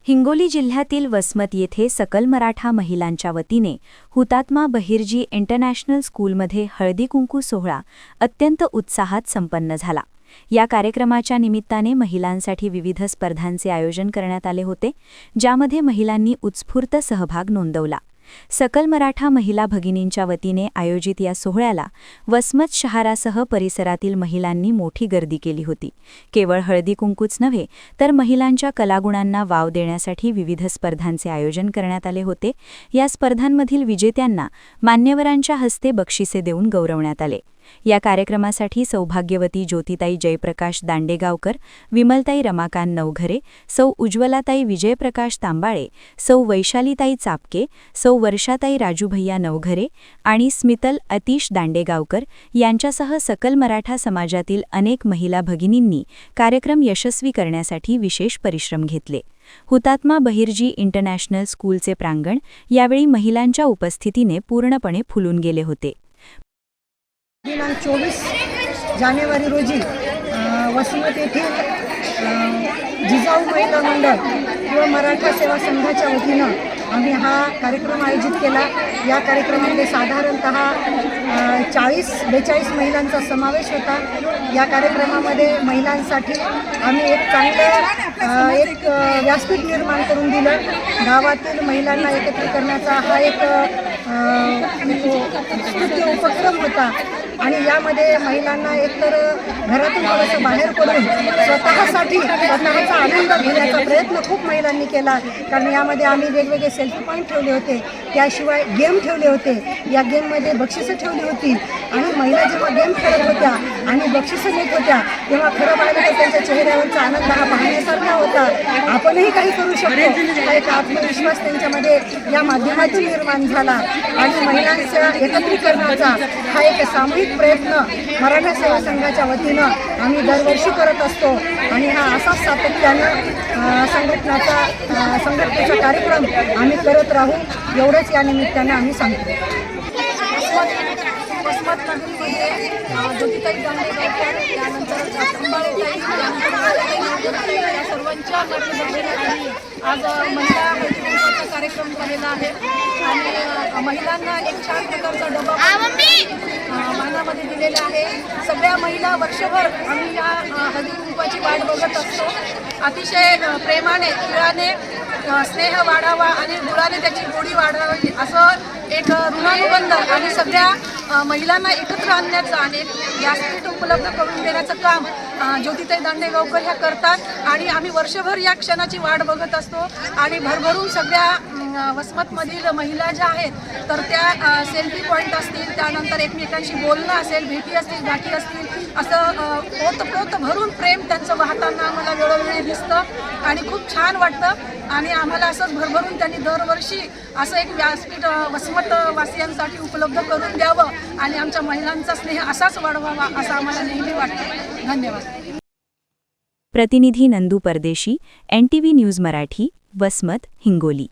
हिंगोली जिल्ह्यातील वसमत येथे सकल मराठा महिलांच्या वतीने हुतात्मा बहिर्जी इंटरनॅशनल स्कूलमध्ये हळदीकुंकू सोहळा अत्यंत उत्साहात संपन्न झाला। या कार्यक्रमाच्या निमित्ताने महिलांसाठी विविध स्पर्धांचे आयोजन करण्यात आले होते, ज्यामध्ये महिलांनी उत्स्फूर्त सहभाग नोंदवला। सकल मराठा महिला भगिनींच्या वतीने आयोजित या सोहळ्याला वसमत शहरासह परिसरातील महिलांनी मोठी गर्दी केली होती। केवळ हळदीकुंकूच नव्हे तर महिलांच्या कलागुणांना वाव देण्यासाठी विविध स्पर्धांचे आयोजन करण्यात आले होते। या स्पर्धांमधील विजेत्यांना मान्यवरांच्या हस्ते बक्षिसे देऊन गौरवण्यात आले। या कार्यक्रमासाठी सौभाग्यवती ज्योतिताई जयप्रकाश दांडेगावकर, विमलताई रमाकांत नवघरे, सौ उज्ज्वलाताई विजयप्रकाश तांबाळे, सौ वैशालीताई चापके, सौ वर्षाताई राजूभैया नवघरे आणि स्मितल अतिश दांडेगावकर यांच्यासह सकल मराठा समाजातील अनेक महिला भगिनींनी कार्यक्रम यशस्वी करण्यासाठी विशेष परिश्रम घेतले। हुतात्मा बहिर्जी इंटरनॅशनल स्कूलचे प्रांगण यावेळी महिलांच्या उपस्थितीने पूर्णपणे फुलून गेले होते। दिनांक 24 जानेवारी रोजी वसमत येथील जिजाऊ महिला मंडळ व मराठा सेवा संघाच्या वतीनं आम्ही हा कार्यक्रम आयोजित केला। या कार्यक्रमामध्ये साधारणतः 40-42 महिलांचा समावेश होता। या कार्यक्रमामध्ये महिलांसाठी आम्ही एक चांगलं एक व्यासपीठ निर्माण करून दिलं। गावातील महिलांना एकत्र करण्याचा हा एक स्तुत्य उपक्रम होता आणि यामध्ये महिलांना एकतर घरातून थोडंसं बाहेर पडून स्वतःचा आनंद घेण्याचा प्रयत्न खूप महिलांनी केला। कारण यामध्ये आम्ही वेगवेगळे सेल्फी पॉईंट ठेवले होते, त्याशिवाय गेम ठेवले होते। या गेममध्ये बक्षिसं ठेवली होती आणि महिला जेव्हा गेम खेळत होत्या आणि बक्षिसं घेत होत्या तेव्हा खरं पाहिलं तर त्यांच्या चेहऱ्यावरचा आनंद हा पाहण्यासारखा होता। आपणही काही करू शकतो हा एक आत्मविश्वास त्यांच्यामध्ये या माध्यमातून निर्माण झाला आणि महिलांच्या एकत्रीकरणाचा हा एक सामूहिक प्रयत्न मराठा सेवा संघाच्या वतीनं आम्ही दरवर्षी करत असतो आणि हा असाच सातत्यानं संघटनेचा कार्यक्रम आम्ही करत राहू, एवढंच या निमित्तानं आम्ही सांगतो। वसमत नगरीमध्ये ज्योतिताई दांडेगावकर, त्यानंतर तांबाळेताई, या सर्वांच्या माध्यमातून आज महिला हळदीकुंकवाचा कार्यक्रम झालेला आहे आणि महिलांना एक छान प्रकारचा डबा मानामध्ये दिलेला आहे। सगळ्या महिला वर्षभर आम्ही या हळदीकुंकवाची वाट बघत असतो। अतिशय प्रेमाने, तिळाने स्नेह वाढावा आणि गुळाने त्याची गोडी वाढावी असं एक ऋणानुबंध आणि सगळ्या महिलांना एकत्र आणण्याचं आणि व्यासपीठ उपलब्ध करून देण्याचं काम ज्योतिताई दांडेगावकर ह्या करतात आणि आम्ही वर्षभर या क्षणाची वाट बघत असतो आणि भरभरून सगळ्या वसमतमधील महिला ज्या आहेत तर त्या सेल्फी पॉईंट असतील, त्यानंतर एकमेकांशी बोलणं असेल, भेटी असतील, गाठी असतील, असं पोत भरून प्रेम त्यांचं वाहताना आम्हाला वेळोवेळी दिसतं आणि खूप छान वाटतं आणि आम्हाला असंच भरभरून त्यांनी दरवर्षी असं एक व्यासपीठ वसमतवासियांसाठी उपलब्ध करून द्यावं आणि आमच्या महिलांचा स्नेह असाच वाढवावा असं आम्हाला नेहमी वाटतं। धन्यवाद। प्रतिनिधी नंदू परदेशी, NTV न्यूज मराठी, वसमत, हिंगोली।